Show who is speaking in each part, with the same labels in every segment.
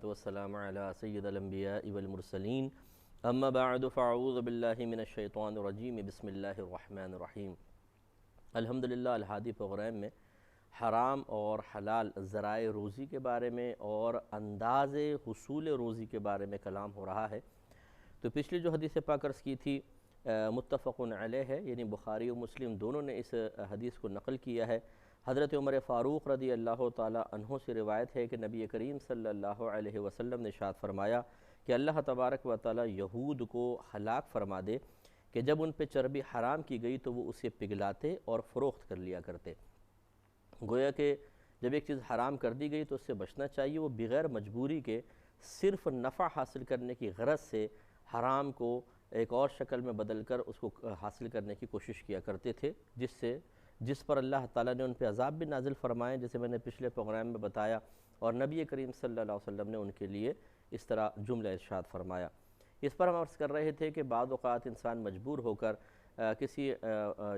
Speaker 1: والسلام علی سید الانبیاء والمرسلین اما بعد فاعوذ باللہ من الشیطان الرجیم بسم اللہ الرحمن الرحیم۔ الحمدللہ الہادی پروگرام میں حرام اور حلال ذرائع روزی کے بارے میں اور انداز حصول روزی کے بارے میں کلام ہو رہا ہے۔ تو پچھلی جو حدیث پاک عرض کی تھی متفق علیہ ہے، یعنی بخاری و مسلم دونوں نے اس حدیث کو نقل کیا ہے۔ حضرت عمر فاروق رضی اللہ تعالی عنہ سے روایت ہے کہ نبی کریم صلی اللہ علیہ وسلم نے ارشاد فرمایا کہ اللہ تبارک و تعالی یہود کو ہلاک فرما دے کہ جب ان پہ چربی حرام کی گئی تو وہ اسے پگھلاتے اور فروخت کر لیا کرتے۔ گویا کہ جب ایک چیز حرام کر دی گئی تو اس سے بچنا چاہیے، وہ بغیر مجبوری کے صرف نفع حاصل کرنے کی غرض سے حرام کو ایک اور شکل میں بدل کر اس کو حاصل کرنے کی کوشش کیا کرتے تھے، جس پر اللہ تعالیٰ نے ان پہ عذاب بھی نازل فرمائے، جیسے میں نے پچھلے پروگرام میں بتایا، اور نبی کریم صلی اللہ علیہ وسلم نے ان کے لیے اس طرح جملہ ارشاد فرمایا۔ اس پر ہم عرض کر رہے تھے کہ بعض اوقات انسان مجبور ہو کر کسی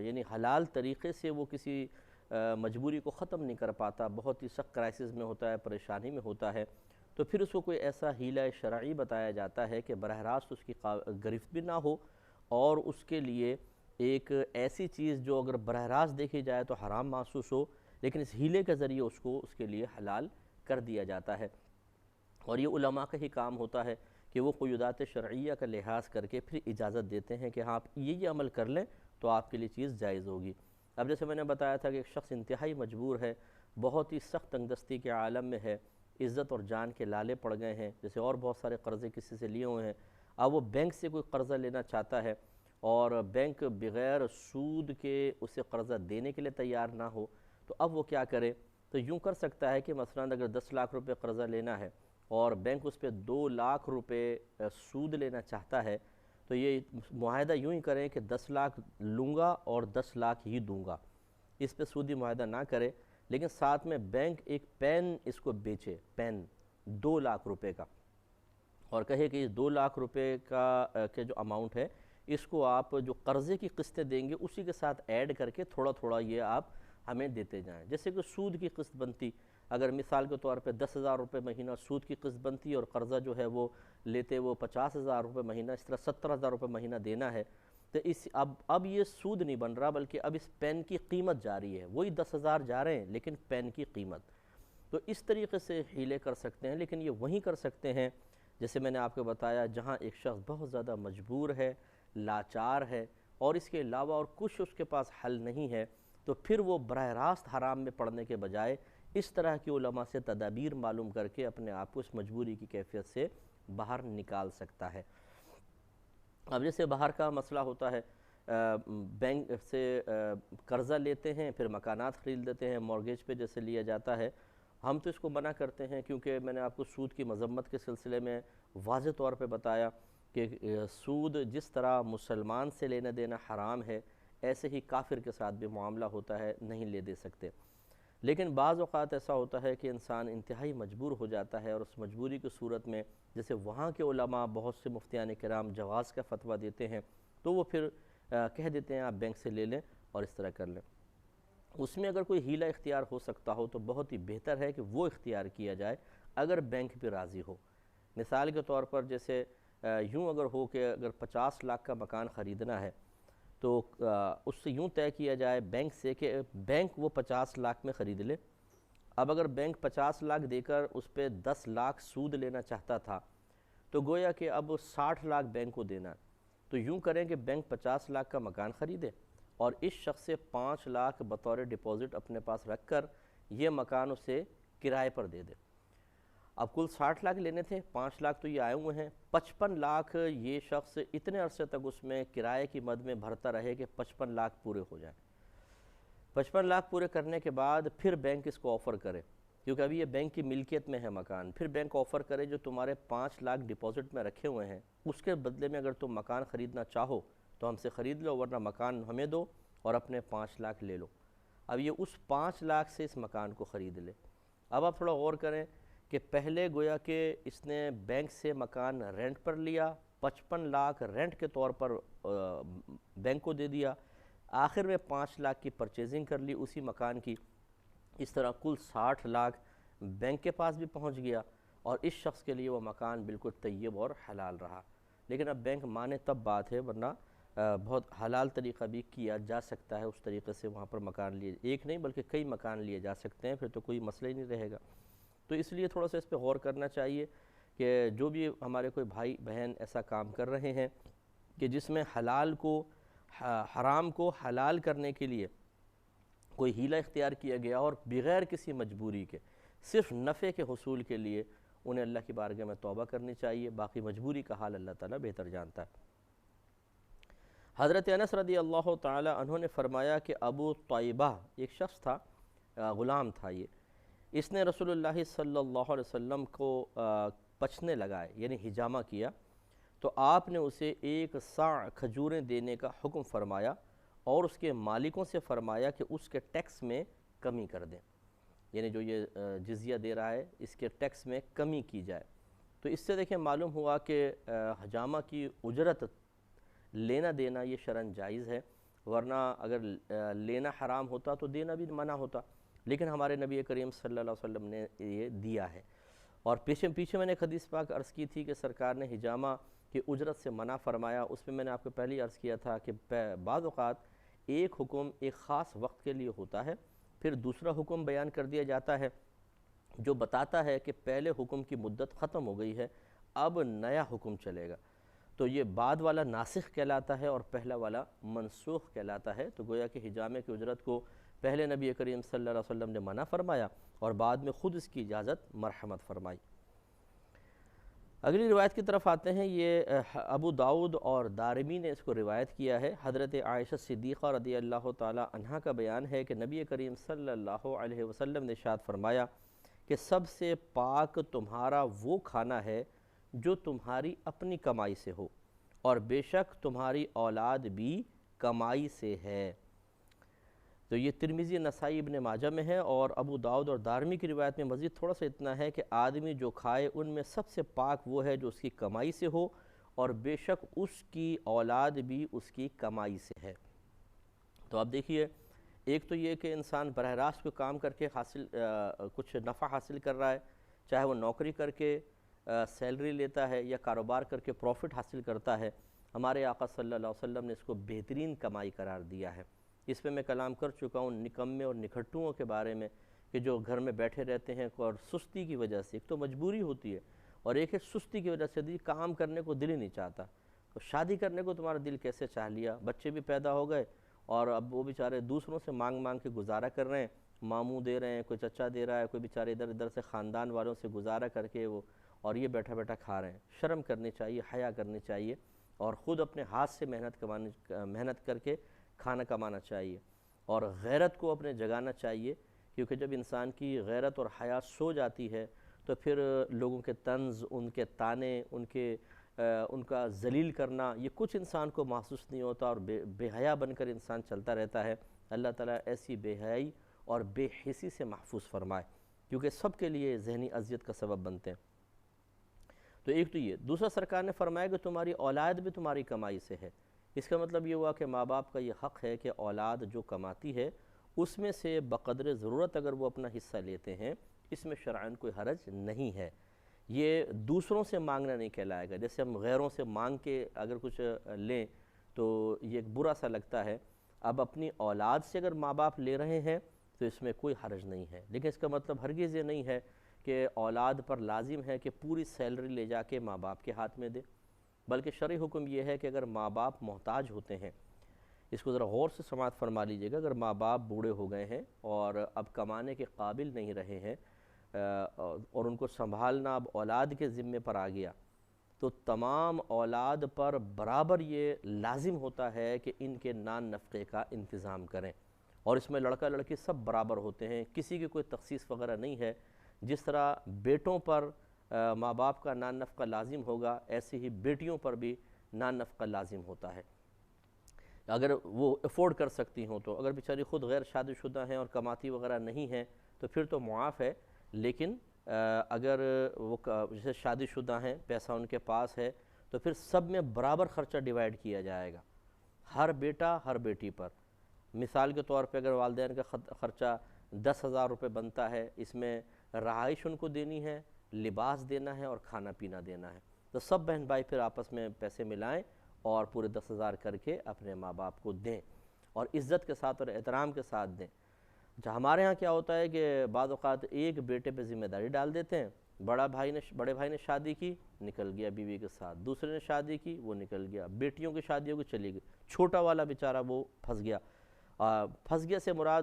Speaker 1: یعنی حلال طریقے سے وہ کسی مجبوری کو ختم نہیں کر پاتا، بہت ہی سخت کرائسس میں ہوتا ہے، پریشانی میں ہوتا ہے، تو پھر اس کو کوئی ایسا حیلہ شرعی بتایا جاتا ہے کہ براہ راست اس کی گرفت بھی نہ ہو، اور اس کے لیے ایک ایسی چیز جو اگر براہ راست دیکھی جائے تو حرام محسوس ہو، لیکن اس حیلے کے ذریعے اس کے لیے حلال کر دیا جاتا ہے۔ اور یہ علماء کا ہی کام ہوتا ہے کہ وہ قیودات شرعیہ کا لحاظ کر کے پھر اجازت دیتے ہیں کہ ہاں آپ یہ عمل کر لیں تو آپ کے لیے چیز جائز ہوگی۔ اب جیسے میں نے بتایا تھا کہ ایک شخص انتہائی مجبور ہے، بہت ہی سخت تنگ دستی کے عالم میں ہے، عزت اور جان کے لالے پڑ گئے ہیں، جیسے اور بہت سارے قرضے کسی سے لیے ہوئے ہیں، اب وہ بینک سے کوئی قرضہ لینا چاہتا ہے اور بینک بغیر سود کے اسے قرضہ دینے کے لیے تیار نہ ہو، تو اب وہ کیا کرے؟ تو یوں کر سکتا ہے کہ مثلا اگر 10 لاکھ روپے قرضہ لینا ہے اور بینک اس پہ 2 لاکھ روپے سود لینا چاہتا ہے، تو یہ معاہدہ یوں ہی کریں کہ 10 لاکھ لوں گا اور 10 لاکھ ہی دوں گا، اس پہ سودی معاہدہ نہ کرے، لیکن ساتھ میں بینک ایک پین اس کو بیچے، پین 2 لاکھ روپے کا، اور کہے کہ اس 2 لاکھ روپے کا کے جو اماؤنٹ ہے اس کو آپ جو قرضے کی قسطیں دیں گے اسی کے ساتھ ایڈ کر کے تھوڑا تھوڑا یہ آپ ہمیں دیتے جائیں۔ جیسے کہ سود کی قسط بنتی، اگر مثال کے طور پہ 10,000 روپے مہینہ سود کی قسط بنتی اور قرضہ جو ہے وہ لیتے وہ 50,000 روپے مہینہ، اس طرح 70,000 روپے مہینہ دینا ہے، تو اب یہ سود نہیں بن رہا بلکہ اب اس پین کی قیمت جا رہی ہے، وہی 10,000 جا رہے ہیں لیکن پین کی قیمت۔ تو اس طریقے سے حیلے کر سکتے ہیں، لیکن یہ وہیں کر سکتے ہیں جیسے میں نے آپ کو بتایا جہاں ایک شخص بہت زیادہ مجبور ہے، لاچار ہے، اور اس کے علاوہ اور کچھ اس کے پاس حل نہیں ہے، تو پھر وہ براہ راست حرام میں پڑنے کے بجائے اس طرح کی علماء سے تدابیر معلوم کر کے اپنے آپ کو اس مجبوری کی کیفیت سے باہر نکال سکتا ہے۔ اب جیسے باہر کا مسئلہ ہوتا ہے، بینک سے قرضہ لیتے ہیں، پھر مکانات خرید لیتے ہیں، مورگیج پہ جیسے لیا جاتا ہے، ہم تو اس کو منع کرتے ہیں، کیونکہ میں نے آپ کو سود کی مذمت کے سلسلے میں واضح طور پہ بتایا کہ سود جس طرح مسلمان سے لینا دینا حرام ہے، ایسے ہی کافر کے ساتھ بھی معاملہ ہوتا ہے، نہیں لے دے سکتے۔ لیکن بعض اوقات ایسا ہوتا ہے کہ انسان انتہائی مجبور ہو جاتا ہے، اور اس مجبوری کی صورت میں جیسے وہاں کے علماء بہت سے مفتیان کرام جواز کا فتویٰ دیتے ہیں، تو وہ پھر کہہ دیتے ہیں آپ بینک سے لے لیں اور اس طرح کر لیں۔ اس میں اگر کوئی حیلہ اختیار ہو سکتا ہو تو بہت ہی بہتر ہے کہ وہ اختیار کیا جائے اگر بینک بھی راضی ہو۔ مثال کے طور پر جیسے یوں اگر ہو کہ اگر 50 لاکھ کا مکان خریدنا ہے تو اس سے یوں طے کیا جائے بینک سے کہ بینک وہ 50 لاکھ میں خرید لے۔ اب اگر بینک 50 لاکھ دے کر اس پہ 10 لاکھ سود لینا چاہتا تھا تو گویا کہ اب 60 لاکھ بینک کو دینا، تو یوں کریں کہ بینک 50 لاکھ کا مکان خریدے اور اس شخص سے 5 لاکھ بطور ڈپازٹ اپنے پاس رکھ کر یہ مکان اسے کرائے پر دے دے۔ اب کل 60 لاکھ لینے تھے، 5 لاکھ تو یہ آئے ہوئے ہیں، 55 لاکھ یہ شخص اتنے عرصے تک اس میں کرائے کی مد میں بھرتا رہے کہ 55 لاکھ پورے ہو جائیں۔ 55 لاکھ پورے کرنے کے بعد پھر بینک اس کو آفر کرے، کیونکہ ابھی یہ بینک کی ملکیت میں ہے مکان، پھر بینک آفر کرے جو تمہارے 5 لاکھ ڈپازٹ میں رکھے ہوئے ہیں اس کے بدلے میں اگر تم مکان خریدنا چاہو تو ہم سے خرید لو، ورنہ مکان ہمیں دو اور اپنے 5 لاکھ لے لو۔ اب یہ اس 5 لاکھ سے اس مکان کو خرید لے۔ اب آپ تھوڑا غور کریں کہ پہلے گویا کہ اس نے بینک سے مکان رینٹ پر لیا، 55 لاکھ رینٹ کے طور پر بینک کو دے دیا، آخر میں 5 لاکھ کی پرچیزنگ کر لی اسی مکان کی، اس طرح کل 60 لاکھ بینک کے پاس بھی پہنچ گیا اور اس شخص کے لیے وہ مکان بالکل طیب اور حلال رہا۔ لیکن اب بینک مانے تب بات ہے، ورنہ بہت حلال طریقہ بھی کیا جا سکتا ہے، اس طریقے سے وہاں پر مکان لیے، ایک نہیں بلکہ کئی مکان لیے جا سکتے ہیں، پھر تو کوئی مسئلہ ہی نہیں رہے گا۔ تو اس لیے تھوڑا سا اس پہ غور کرنا چاہیے کہ جو بھی ہمارے کوئی بھائی بہن ایسا کام کر رہے ہیں کہ جس میں حلال کو حرام کو حلال کرنے کے لیے کوئی حیلہ اختیار کیا گیا اور بغیر کسی مجبوری کے، صرف نفع کے حصول کے لیے، انہیں اللہ کی بارگاہ میں توبہ کرنی چاہیے، باقی مجبوری کا حال اللہ تعالیٰ بہتر جانتا ہے۔ حضرت انس رضی اللہ تعالی عنہ نے فرمایا کہ ابو طیبہ ایک شخص تھا، غلام تھا یہ، اس نے رسول اللہ صلی اللہ علیہ وسلم کو پچھنے لگائے، یعنی حجامہ کیا، تو آپ نے اسے 1 صاع کھجوریں دینے کا حکم فرمایا اور اس کے مالکوں سے فرمایا کہ اس کے ٹیکس میں کمی کر دیں، یعنی جو یہ جزیہ دے رہا ہے اس کے ٹیکس میں کمی کی جائے۔ تو اس سے دیکھیں معلوم ہوا کہ حجامہ کی اجرت لینا دینا یہ شرعاً جائز ہے، ورنہ اگر لینا حرام ہوتا تو دینا بھی منع ہوتا، لیکن ہمارے نبی کریم صلی اللہ علیہ وسلم نے یہ دیا ہے۔ اور پیچھے میں نے ایک حدیث پاک عرض کی تھی کہ سرکار نے حجامہ کی اجرت سے منع فرمایا، اس میں نے آپ کو پہلے عرض کیا تھا کہ بعض اوقات ایک حکم ایک خاص وقت کے لیے ہوتا ہے، پھر دوسرا حکم بیان کر دیا جاتا ہے جو بتاتا ہے کہ پہلے حکم کی مدت ختم ہو گئی ہے، اب نیا حکم چلے گا، تو یہ بعد والا ناسخ کہلاتا ہے اور پہلا والا منسوخ کہلاتا ہے۔ تو گویا کہ حجامے کی اجرت کو پہلے نبی کریم صلی اللہ علیہ وسلم نے منع فرمایا اور بعد میں خود اس کی اجازت مرحمت فرمائی۔ اگلی روایت کی طرف آتے ہیں، یہ ابو داؤد اور دارمی نے اس کو روایت کیا ہے۔ حضرت عائشہ صدیقہ رضی اللہ تعالی عنہا کا بیان ہے کہ نبی کریم صلی اللہ علیہ وسلم نے ارشاد فرمایا کہ سب سے پاک تمہارا وہ کھانا ہے جو تمہاری اپنی کمائی سے ہو، اور بے شک تمہاری اولاد بھی کمائی سے ہے۔ تو یہ ترمذی، نسائی، ابن ماجہ میں ہے، اور ابو داؤد اور دارمی کی روایت میں مزید تھوڑا سا اتنا ہے کہ آدمی جو کھائے ان میں سب سے پاک وہ ہے جو اس کی کمائی سے ہو، اور بے شک اس کی اولاد بھی اس کی کمائی سے ہے۔ تو اب دیکھیے، ایک تو یہ کہ انسان براہ راست کوئی کام کر کے کچھ نفع حاصل کر رہا ہے، چاہے وہ نوکری کر کے سیلری لیتا ہے یا کاروبار کر کے پروفٹ حاصل کرتا ہے، ہمارے آقا صلی اللہ علیہ وسلم نے اس کو بہترین کمائی قرار دیا ہے۔ اس پہ میں کلام کر چکا ہوں نکمے اور نکھٹوؤں کے بارے میں کہ جو گھر میں بیٹھے رہتے ہیں اور سستی کی وجہ سے، ایک تو مجبوری ہوتی ہے اور ایک ہے سستی کی وجہ سے کام کرنے کو دل ہی نہیں چاہتا، تو شادی کرنے کو تمہارا دل کیسے چاہ لیا، بچے بھی پیدا ہو گئے اور اب وہ بیچارے دوسروں سے مانگ مانگ کے گزارا کر رہے ہیں، ماموں دے رہے ہیں، کوئی چچا دے رہا ہے، کوئی بیچارے ادھر سے خاندان والوں سے گزارا کر کے وہ، اور یہ بیٹھا بیٹھا کھا رہے ہیں۔ شرم کرنی چاہیے، حیا کرنی چاہیے، اور خود اپنے ہاتھ سے محنت کر کے کھانا کمانا چاہیے، اور غیرت کو اپنے جگانا چاہیے، کیونکہ جب انسان کی غیرت اور حیا سو جاتی ہے تو پھر لوگوں کے طنز، ان کے طعنے، ان کا ذلیل کرنا، یہ کچھ انسان کو محسوس نہیں ہوتا، اور بے حیا بن کر انسان چلتا رہتا ہے۔ اللہ تعالیٰ ایسی بے حیائی اور بے حسی سے محفوظ فرمائے، کیونکہ سب کے لیے ذہنی اذیت کا سبب بنتے ہیں۔ تو ایک تو یہ، دوسرا سرکار نے فرمایا کہ تمہاری اولاد بھی تمہاری کمائی سے ہے۔ اس کا مطلب یہ ہوا کہ ماں باپ کا یہ حق ہے کہ اولاد جو کماتی ہے اس میں سے بقدر ضرورت اگر وہ اپنا حصہ لیتے ہیں، اس میں شرعاً کوئی حرج نہیں ہے۔ یہ دوسروں سے مانگنا نہیں کہلائے گا، جیسے ہم غیروں سے مانگ کے اگر کچھ لیں تو یہ ایک برا سا لگتا ہے۔ اب اپنی اولاد سے اگر ماں باپ لے رہے ہیں تو اس میں کوئی حرج نہیں ہے، لیکن اس کا مطلب ہرگز یہ نہیں ہے کہ اولاد پر لازم ہے کہ پوری سیلری لے جا کے ماں باپ کے ہاتھ میں دے، بلکہ شرعی حکم یہ ہے کہ اگر ماں باپ محتاج ہوتے ہیں، اس کو ذرا غور سے سماعت فرما لیجئے گا، اگر ماں باپ بوڑھے ہو گئے ہیں اور اب کمانے کے قابل نہیں رہے ہیں اور ان کو سنبھالنا اب اولاد کے ذمے پر آ گیا، تو تمام اولاد پر برابر یہ لازم ہوتا ہے کہ ان کے نان نفقے کا انتظام کریں، اور اس میں لڑکا لڑکی سب برابر ہوتے ہیں، کسی کی کوئی تخصیص وغیرہ نہیں ہے۔ جس طرح بیٹوں پر ماں باپ کا نان نفقہ لازم ہوگا، ایسے ہی بیٹیوں پر بھی نان نفقہ لازم ہوتا ہے، اگر وہ افورڈ کر سکتی ہوں تو۔ اگر بیچاری خود غیر شادی شدہ ہیں اور کماتی وغیرہ نہیں ہیں تو پھر تو معاف ہے، لیکن اگر وہ جیسے شادی شدہ ہیں، پیسہ ان کے پاس ہے، تو پھر سب میں برابر خرچہ ڈیوائیڈ کیا جائے گا، ہر بیٹا ہر بیٹی پر۔ مثال کے طور پہ اگر والدین کا خرچہ 10,000 روپے بنتا ہے، اس میں رہائش ان کو دینی ہے لباس دینا ہے اور کھانا پینا دینا ہے. تو سب بہن بھائی پھر آپس میں پیسے ملائیں اور پورے 10,000 کر کے اپنے ماں باپ کو دیں اور عزت کے ساتھ اور احترام کے ساتھ دیں. ہمارے ہاں کیا ہوتا ہے کہ بعض اوقات ایک بیٹے پہ ذمہ داری ڈال دیتے ہیں. بڑے بھائی نے شادی کی، نکل گیا بیوی کے ساتھ. دوسرے نے شادی کی، وہ نکل گیا. بیٹیوں کی شادیوں کی چلی گئی. چھوٹا والا بیچارہ وہ پھنس گیا. پھنس گیا سے مراد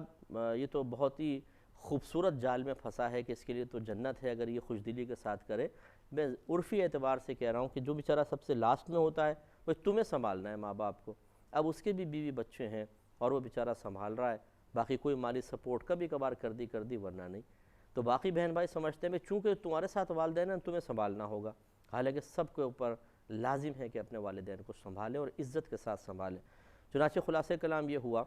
Speaker 1: یہ تو بہت ہی خوبصورت جال میں پھنسا ہے کہ اس کے لیے تو جنت ہے اگر یہ خوش دلی کے ساتھ کرے. میں عرفی اعتبار سے کہہ رہا ہوں کہ جو بیچارہ سب سے لاسٹ میں ہوتا ہے وہ تمہیں سنبھالنا ہے ماں باپ کو. اب اس کے بھی بیوی بچے ہیں اور وہ بیچارہ سنبھال رہا ہے. باقی کوئی مالی سپورٹ کبھی کبھار کر دی ورنہ نہیں. تو باقی بہن بھائی سمجھتے ہیں چونکہ تمہارے ساتھ والدین ہیں تمہیں سنبھالنا ہوگا، حالانکہ سب کے اوپر لازم ہے کہ اپنے والدین کو سنبھالیں اور عزت کے ساتھ سنبھالیں. چنانچہ خلاصہ کلام یہ ہوا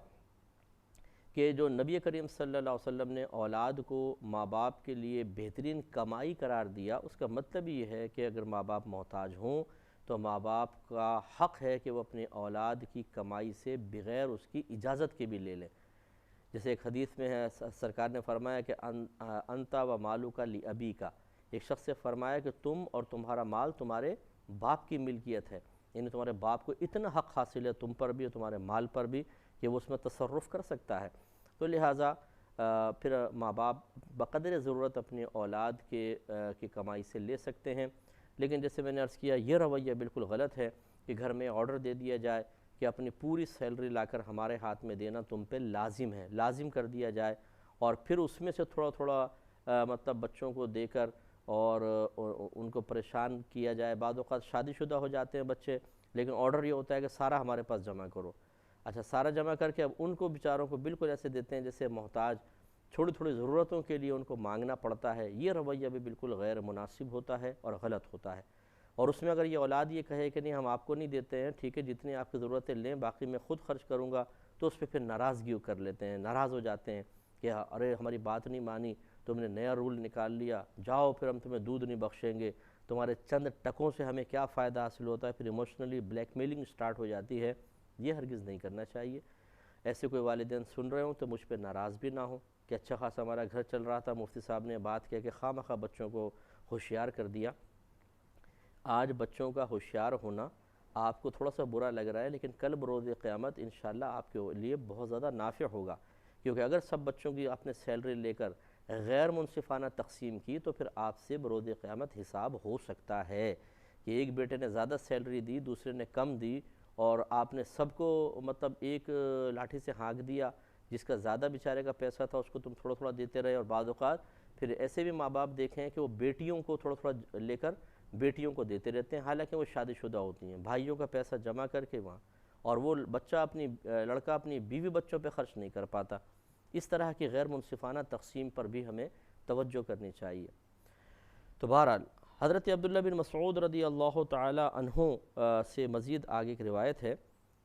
Speaker 1: کہ جو نبی کریم صلی اللہ علیہ وسلم نے اولاد کو ماں باپ کے لیے بہترین کمائی قرار دیا، اس کا مطلب یہ ہے کہ اگر ماں باپ محتاج ہوں تو ماں باپ کا حق ہے کہ وہ اپنی اولاد کی کمائی سے بغیر اس کی اجازت کے بھی لے لیں. جیسے ایک حدیث میں ہے سرکار نے فرمایا کہ انت و مالک لابیک، ایک شخص سے فرمایا کہ تم اور تمہارا مال تمہارے باپ کی ملکیت ہے، یعنی تمہارے باپ کو اتنا حق حاصل ہے تم پر بھی اور تمہارے مال پر بھی کہ وہ اس میں تصرف کر سکتا ہے. تو لہٰذا پھر ماں باپ بقدر ضرورت اپنی اولاد کی کمائی سے لے سکتے ہیں. لیکن جیسے میں نے عرض کیا یہ رویہ بالکل غلط ہے کہ گھر میں آرڈر دے دیا جائے کہ اپنی پوری سیلری لا کر ہمارے ہاتھ میں دینا تم پہ لازم ہے، لازم کر دیا جائے اور پھر اس میں سے تھوڑا تھوڑا مطلب بچوں کو دے کر اور ان کو پریشان کیا جائے. بعض اوقات شادی شدہ ہو جاتے ہیں بچے لیکن آرڈر یہ ہوتا ہے کہ سارا ہمارے پاس جمع کرو. اچھا سارا جمع کر کے اب ان کو بیچاروں کو بالکل ایسے دیتے ہیں جیسے محتاج، چھوٹی چھوٹی ضرورتوں کے لیے ان کو مانگنا پڑتا ہے. یہ رویہ بھی بالکل غیر مناسب ہوتا ہے اور غلط ہوتا ہے. اور اس میں اگر یہ اولاد یہ کہے کہ نہیں ہم آپ کو نہیں دیتے ہیں، ٹھیک ہے جتنی آپ کی ضرورتیں لیں باقی میں خود خرچ کروں گا، تو اس پہ پھر ناراضگی کر لیتے ہیں، ناراض ہو جاتے ہیں کہ ارے ہماری بات نہیں مانی، تم نے نیا رول نکال لیا، جاؤ پھر ہم تمہیں دودھ نہیں بخشیں گے، تمہارے چند ٹکوں سے ہمیں کیا فائدہ حاصل ہوتا ہے. پھر ایموشنلی بلیک میلنگ سٹارٹ ہو جاتی ہے. یہ ہرگز نہیں کرنا چاہیے. ایسے کوئی والدین سن رہے ہوں تو مجھ پہ ناراض بھی نہ ہوں کہ اچھا خاصا ہمارا گھر چل رہا تھا، مفتی صاحب نے بات کیا کہ خواہ مخواہ بچوں کو ہوشیار کر دیا. آج بچوں کا ہوشیار ہونا آپ کو تھوڑا سا برا لگ رہا ہے لیکن کل بروز قیامت انشاءاللہ آپ کے لیے بہت زیادہ نافع ہوگا. کیونکہ اگر سب بچوں کی آپ نے سیلری لے کر غیر منصفانہ تقسیم کی تو پھر آپ سے بروز قیامت حساب ہو سکتا ہے کہ ایک بیٹے نے زیادہ سیلری دی، دوسرے نے کم دی اور آپ نے سب کو مطلب ایک لاٹھی سے ہانک دیا. جس کا زیادہ بیچارے کا پیسہ تھا اس کو تم تھوڑا تھوڑا دیتے رہے. اور بعض اوقات پھر ایسے بھی ماں باپ دیکھیں کہ وہ بیٹیوں کو تھوڑا تھوڑا لے کر بیٹیوں کو دیتے رہتے ہیں حالانکہ وہ شادی شدہ ہوتی ہیں. بھائیوں کا پیسہ جمع کر کے وہاں اور وہ لڑکا اپنی بیوی بچوں پہ خرچ نہیں کر پاتا. اس طرح کی غیر منصفانہ تقسیم پر بھی ہمیں توجہ کرنی چاہیے. تو بہرحال حضرت عبداللہ بن مسعود رضی اللہ تعالی عنہ سے مزید آگے کی روایت ہے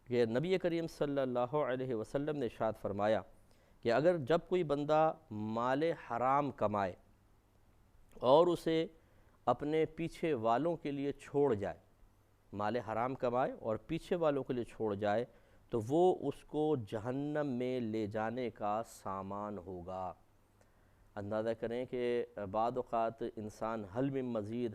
Speaker 1: کہ نبی کریم صلی اللہ علیہ وسلم نے ارشاد فرمایا کہ اگر جب کوئی بندہ مال حرام کمائے اور اسے اپنے پیچھے والوں کے لیے چھوڑ جائے، مال حرام کمائے اور پیچھے والوں کے لیے چھوڑ جائے تو وہ اس کو جہنم میں لے جانے کا سامان ہوگا. اندازہ کریں کہ بعض اوقات انسان حل میں مزید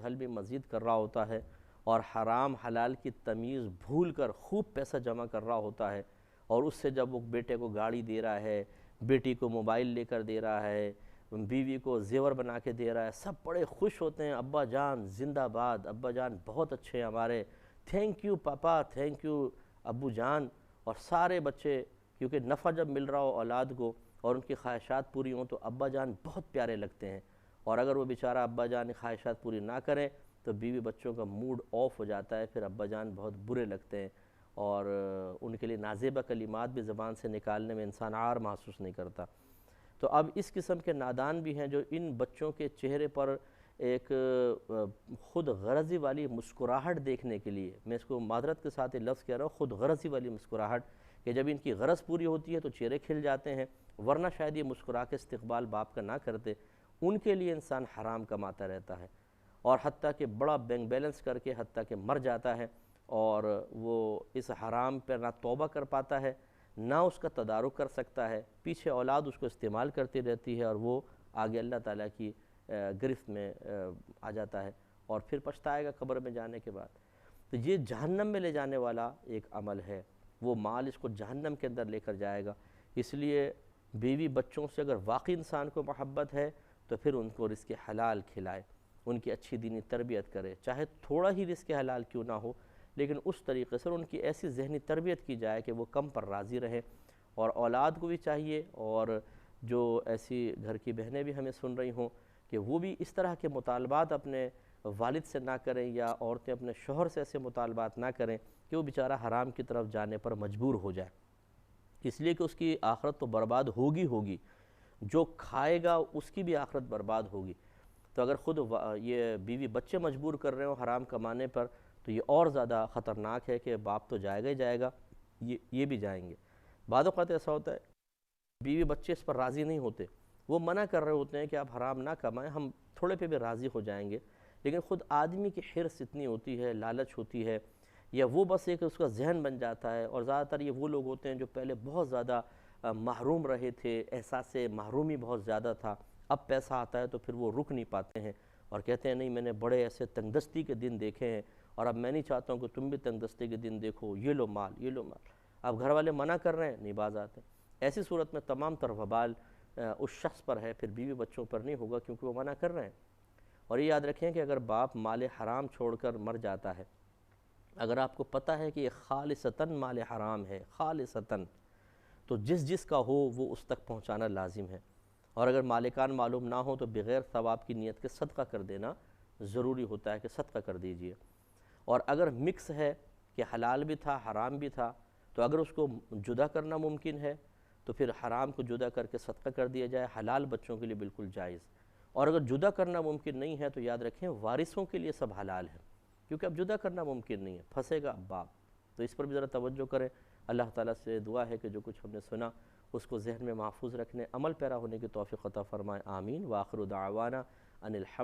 Speaker 1: کر رہا ہوتا ہے اور حرام حلال کی تمیز بھول کر خوب پیسہ جمع کر رہا ہوتا ہے اور اس سے جب وہ بیٹے کو گاڑی دے رہا ہے، بیٹی کو موبائل لے کر دے رہا ہے، بیوی کو زیور بنا کے دے رہا ہے، سب بڑے خوش ہوتے ہیں، ابا جان زندہ باد، ابا جان بہت اچھے ہیں ہمارے، thank you papa, thank you ابو جان. اور سارے بچے کیونکہ نفع جب مل رہا ہو اولاد کو اور ان کی خواہشات پوری ہوں تو ابا جان بہت پیارے لگتے ہیں. اور اگر وہ بیچارہ ابا جان کی خواہشات پوری نہ کریں تو بیوی بچوں کا موڈ آف ہو جاتا ہے، پھر ابا جان بہت برے لگتے ہیں اور ان کے لیے نازیبہ کلمات بھی زبان سے نکالنے میں انسان عار محسوس نہیں کرتا. تو اب اس قسم کے نادان بھی ہیں جو ان بچوں کے چہرے پر ایک خود غرضی والی مسکراہٹ دیکھنے کے لیے، میں اس کو معذرت کے ساتھ یہ لفظ کہہ رہا ہوں، خود غرضی والی مسکراہٹ، کہ جب ان کی غرض پوری ہوتی ہے تو چہرے کھل جاتے ہیں، ورنہ شاید یہ مسکرا کے استقبال باپ کا نہ کرتے. ان کے لیے انسان حرام کماتا رہتا ہے اور حتیٰ کہ بڑا بینک بیلنس کر کے حتیٰ کہ مر جاتا ہے اور وہ اس حرام پر نہ توبہ کر پاتا ہے نہ اس کا تدارک کر سکتا ہے. پیچھے اولاد اس کو استعمال کرتی رہتی ہے اور وہ آگے اللہ تعالیٰ کی گرفت میں آ جاتا ہے اور پھر پچھتائے گا قبر میں جانے کے بعد۔ تو یہ جہنم میں لے جانے والا ایک عمل ہے، وہ مال اس کو جہنم کے اندر لے کر جائے گا۔ اس لیے بیوی بچوں سے اگر واقعی انسان کو محبت ہے تو پھر ان کو رزق حلال کھلائے، ان کی اچھی دینی تربیت کرے، چاہے تھوڑا ہی رزق حلال کیوں نہ ہو، لیکن اس طریقے سے ان کی ایسی ذہنی تربیت کی جائے کہ وہ کم پر راضی رہیں۔ اور اولاد کو بھی چاہیے، اور جو ایسی گھر کی بہنیں بھی ہمیں سن رہی ہوں، کہ وہ بھی اس طرح کے مطالبات اپنے والد سے نہ کریں، یا عورتیں اپنے شوہر سے ایسے مطالبات نہ کریں کہ وہ بیچارہ حرام کی طرف جانے پر مجبور ہو جائے، اس لیے کہ اس کی آخرت تو برباد ہوگی، جو کھائے گا اس کی بھی آخرت برباد ہوگی۔ تو اگر خود یہ بیوی بچے مجبور کر رہے ہوں حرام کمانے پر، تو یہ اور زیادہ خطرناک ہے کہ باپ تو جائے گا ہی جائے گا، یہ بھی جائیں گے۔ بعض اوقات ایسا ہوتا ہے بیوی بچے اس پر راضی نہیں ہوتے، وہ منع کر رہے ہوتے ہیں کہ آپ حرام نہ کمائیں، ہم تھوڑے پہ بھی راضی ہو جائیں گے، لیکن خود آدمی کی حرص اتنی ہوتی ہے، لالچ ہوتی ہے، یا وہ بس ایک اس کا ذہن بن جاتا ہے۔ اور زیادہ تر یہ وہ لوگ ہوتے ہیں جو پہلے بہت زیادہ محروم رہے تھے، احساس محرومی بہت زیادہ تھا، اب پیسہ آتا ہے تو پھر وہ رک نہیں پاتے ہیں اور کہتے ہیں نہیں، میں نے بڑے ایسے تنگ دستی کے دن دیکھے ہیں، اور اب میں نہیں چاہتا ہوں کہ تم بھی تنگ دستی کے دن دیکھو، یہ لو مال، یہ لو مال۔ اب گھر والے منع کر رہے ہیں، نہیں باز آتے۔ ایسی صورت میں تمام تر وبال اس شخص پر ہے، پھر بیوی بچوں پر نہیں ہوگا، کیونکہ وہ منع کر رہے ہیں۔ اور یہ یاد رکھیں کہ اگر باپ مال حرام چھوڑ کر مر جاتا ہے، اگر آپ کو پتہ ہے کہ یہ خالصتاً مال حرام ہے، خالصتاً، تو جس کا ہو وہ اس تک پہنچانا لازم ہے۔ اور اگر مالکان معلوم نہ ہو تو بغیر ثواب کی نیت کے صدقہ کر دینا ضروری ہوتا ہے کہ صدقہ کر دیجئے۔ اور اگر مکس ہے کہ حلال بھی تھا حرام بھی تھا، تو اگر اس کو جدا کرنا ممکن ہے تو پھر حرام کو جدا کر کے صدقہ کر دیا جائے، حلال بچوں کے لیے بالکل جائز۔ اور اگر جدا کرنا ممکن نہیں ہے تو یاد رکھیں وارثوں کے لیے سب حلال ہے، کیونکہ اب جدا کرنا ممکن نہیں ہے، پھنسے گا باپ۔ تو اس پر بھی ذرا توجہ کریں۔ اللہ تعالیٰ سے دعا ہے کہ جو کچھ ہم نے سنا اس کو ذہن میں محفوظ رکھنے، عمل پیرا ہونے کی توفیق عطا فرمائے، آمین۔ وآخر دعوانا ان الحمد